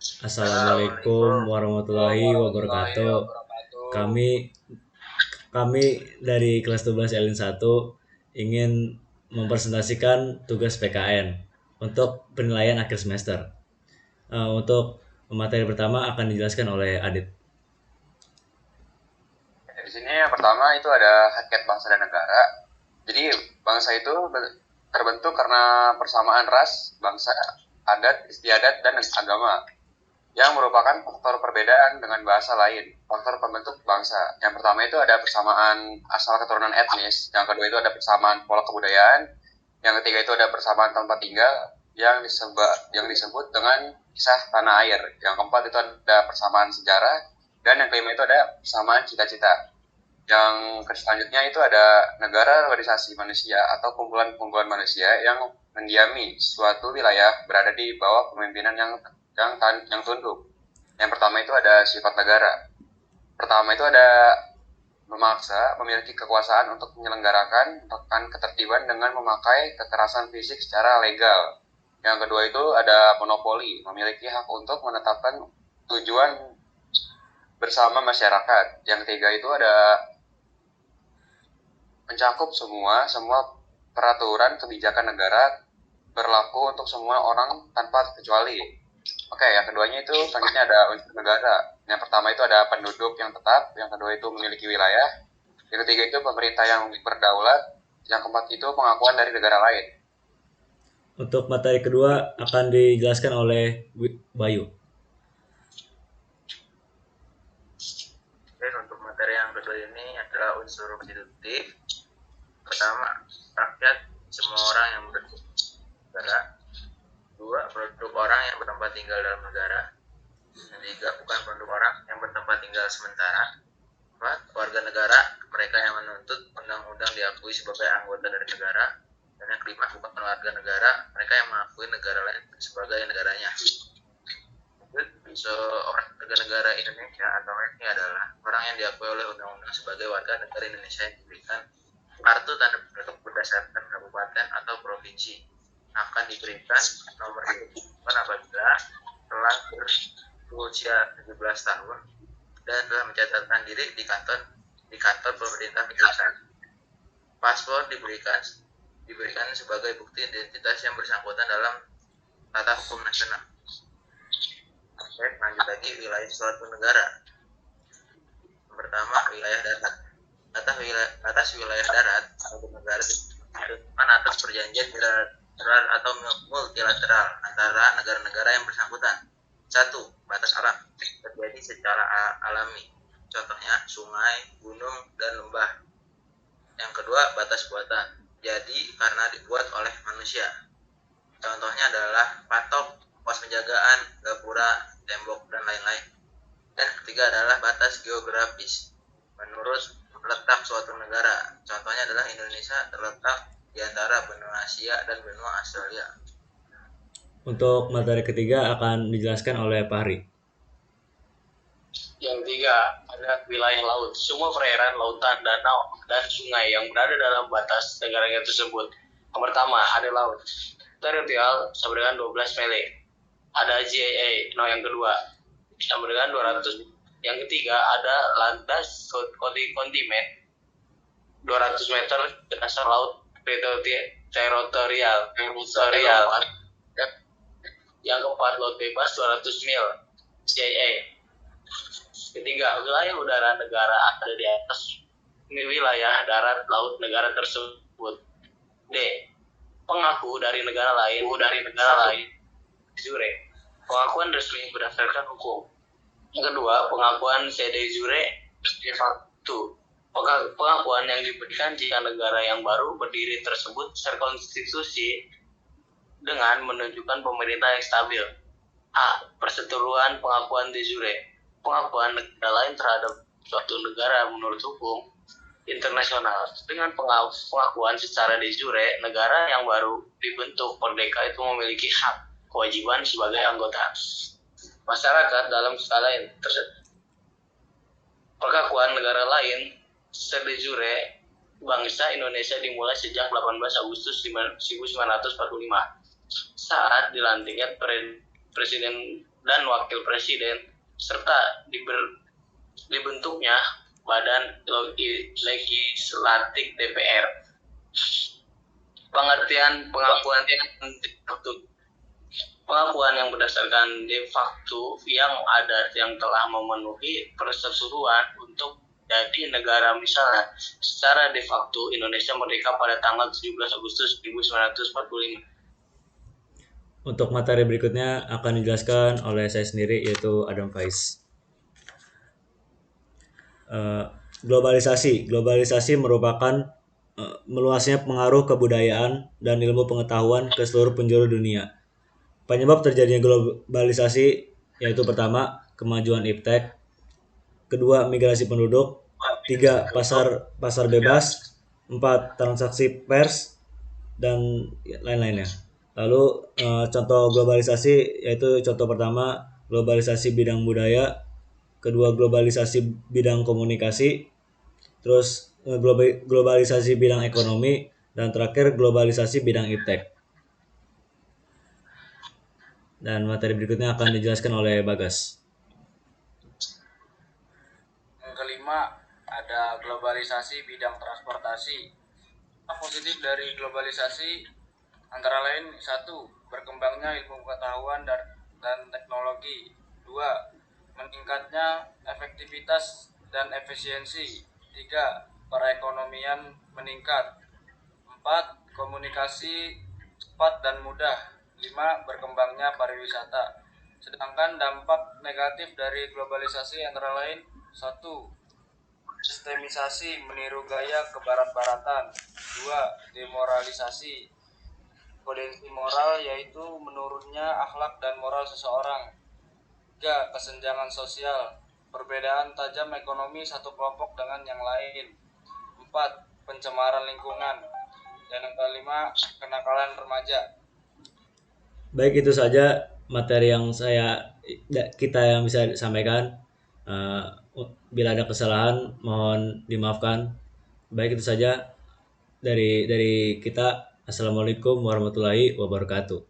Assalamualaikum warahmatullahi wabarakatuh. Kami kami dari kelas 12 Elin 1 ingin mempresentasikan tugas PKN untuk penilaian akhir semester. Untuk materi pertama akan dijelaskan oleh Adit. Di sini yang pertama itu ada hakikat bangsa dan negara. Jadi bangsa itu terbentuk karena persamaan ras, bangsa, adat, istiadat, dan agama yang merupakan faktor perbedaan dengan bahasa lain, faktor pembentuk bangsa. Yang pertama itu ada persamaan asal keturunan etnis, yang kedua itu ada persamaan pola kebudayaan, yang ketiga itu ada persamaan tempat tinggal yang disebut dengan kisah tanah air, yang keempat itu ada persamaan sejarah, dan yang kelima itu ada persamaan cita-cita. Yang selanjutnya itu ada negara organisasi manusia atau kumpulan-kumpulan manusia yang mendiami suatu wilayah berada di bawah pemimpinan yang tunduk. Yang pertama itu ada sifat negara. Pertama itu ada memaksa, memiliki kekuasaan untuk menyelenggarakan ketertiban dengan memakai kekerasan fisik secara legal. Yang kedua itu ada monopoli, memiliki hak untuk menetapkan tujuan bersama masyarakat. Yang ketiga itu ada mencakup semua peraturan kebijakan negara berlaku untuk semua orang tanpa kecuali. Oke, yang keduanya itu selanjutnya ada unsur negara. Yang pertama itu ada penduduk yang tetap, yang kedua itu memiliki wilayah, yang ketiga itu pemerintah yang berdaulat, yang keempat itu pengakuan dari negara lain. Untuk materi kedua akan dijelaskan oleh Bayu. Oke, untuk materi yang kedua ini adalah unsur konstitutif. Pertama, rakyat, semua orang yang bernegara. Dua, produk orang yang bertempat tinggal dalam negara. Tiga, bukan produk orang yang bertempat tinggal sementara. Empat, warga negara, mereka yang menuntut undang-undang diakui sebagai anggota dari negara. Dan yang kelima, bukan warga negara, mereka yang mengakui negara lain sebagai negaranya. Seorang warga negara Indonesia atau ini adalah orang yang diakui oleh undang-undang sebagai warga negara Indonesia yang diberikan kartu tanda penduduk berdasarkan kabupaten atau provinsi. Akan diberikan nomor kependudukan apabila telah berusia 17 tahun dan telah mencatatkan diri di kantor pemerintah pusat. Paspor diberikan sebagai bukti identitas yang bersangkutan dalam tata hukum nasional. Oke, lanjut lagi wilayah suatu negara. Yang pertama, wilayah darat. Atas wilayah darat, suatu negara ditentukan atas perjanjian bilateral atau multilateral antara negara-negara yang bersangkutan. Satu, batas alam terjadi secara alami. Contohnya sungai, gunung, dan lembah. Yang kedua, batas buatan. Jadi karena dibuat oleh manusia. Contohnya adalah patok, pos penjagaan, gapura, tembok, dan lain-lain. Dan ketiga adalah batas geografis. Menurut letak suatu negara, contohnya adalah Indonesia terletak di antara benua Asia dan benua Australia. Untuk materi ketiga akan dijelaskan oleh Fahri. Yang tiga, ada wilayah laut. Semua perairan, lautan, danau, dan sungai yang berada dalam batas negaranya tersebut. Yang pertama, ada laut. Teritorial sama dengan 12 mile. Ada GAA. Yang kedua, sama dengan 200. Yang ketiga, ada landas kontinmen 200 meter ke dasar laut teritorial. Yang keempat, laut bebas 200 mil. GAA. Ketiga, wilayah udara negara ada di atas wilayah darat laut negara tersebut. D. Pengaku dari negara lain. Jure. Pengakuan resmi berdasarkan hukum. Yang kedua, pengakuan de jure de facto. Pengakuan yang diberikan jika negara yang baru berdiri tersebut terkonstitusi dengan menunjukkan pemerintah yang stabil. A. Perseteruan pengakuan de jure. Pengakuan negara lain terhadap suatu negara menurut hukum internasional. Dengan pengakuan secara de jure, negara yang baru dibentuk merdeka itu memiliki hak kewajiban sebagai anggota masyarakat dalam skala tersebut. Pengakuan negara lain secara de jure bangsa Indonesia dimulai sejak 18 Agustus 1945 saat dilantiknya Presiden dan wakil presiden, serta dibentuknya badan legislatif DPR. Pengertian pengakuan yang berdasarkan de facto yang telah memenuhi persetujuan untuk jadi negara. Misalnya, secara de facto Indonesia merdeka pada tanggal 17 Agustus 1945. Untuk materi berikutnya akan dijelaskan oleh saya sendiri, yaitu Adam Faiz. Globalisasi merupakan meluasnya pengaruh kebudayaan dan ilmu pengetahuan ke seluruh penjuru dunia. Penyebab terjadinya globalisasi yaitu pertama, kemajuan iptek, kedua, migrasi penduduk, tiga, pasar bebas, empat, transaksi pers, dan lain-lainnya. Lalu contoh globalisasi yaitu contoh pertama, globalisasi bidang budaya, kedua, globalisasi bidang komunikasi, terus globalisasi bidang ekonomi, dan terakhir globalisasi bidang iptek. Dan materi berikutnya akan dijelaskan oleh Bagas. Yang kelima, ada globalisasi bidang transportasi. Positif dari globalisasi antara lain: 1. Berkembangnya ilmu pengetahuan dan teknologi. 2. Meningkatnya efektivitas dan efisiensi. 3. Perekonomian meningkat. 4. Komunikasi cepat dan mudah. 5. Berkembangnya pariwisata. Sedangkan dampak negatif dari globalisasi antara lain: 1. Sistemisasi, meniru gaya kebarat-baratan. 2. Demoralisasi, potensi moral, yaitu menurunnya akhlak dan moral seseorang. 3. Kesenjangan sosial, perbedaan tajam ekonomi satu kelompok dengan yang lain. 4. Pencemaran lingkungan. Dan yang kelima, kenakalan remaja. Baik, itu saja materi yang kita yang bisa sampaikan. Bila ada kesalahan mohon dimaafkan. Baik, itu saja dari kita. Assalamualaikum warahmatullahi wabarakatuh.